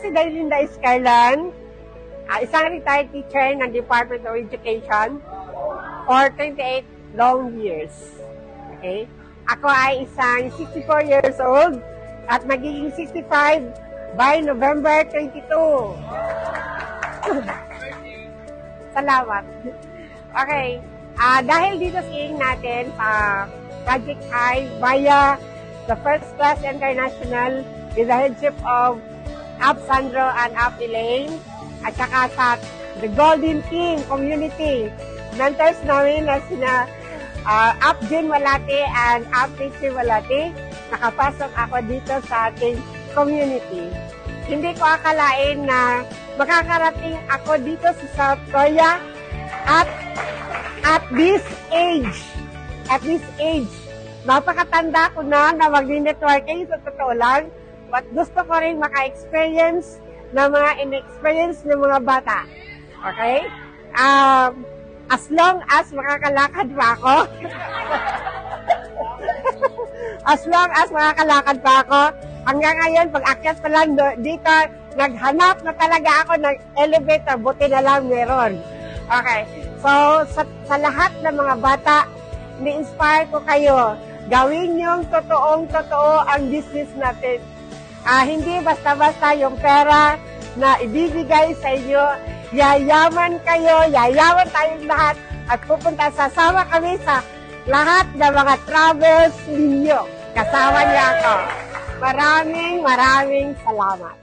si Dailinda Escarlan, isang retired teacher ng Department of Education for 28 long years. Okay? Ako ay isang 64 years old at magiging 65 by November 22. Salamat. Okay. Dahil dito seeing natin sa Project High via the First Class International with the headship of Ap Sandro and Ap Elaine at saka sa the Golden King Community. Mentors namin na sina Ap Jin Walati and Ap Richie Walati. Nakapasok ako dito sa ating community. Hindi ko akalain na makakarating ako dito sa South Korea at this age. At this age. Napakatanda ko na mag-networking sa totoo lang. But gusto ko rin maka-experience ng mga in-experience ng mga bata. Okay? As long as makakalakad pa ako. As long as makakalakad pa ako. Hanggang ngayon, pag akyat pa lang dito, naghanap na talaga ako ng elevator. Buti na lang meron. Okay. So, sa lahat ng mga bata, ni-inspire ko kayo. Gawin yung totoong-totoo ang business natin. Hindi basta-basta yung pera na ibibigay sa inyo. Yayaman kayo, yayaman tayong lahat at sasama kami sa lahat ng mga travels ninyo. Kasama niya ako. Maraming salamat.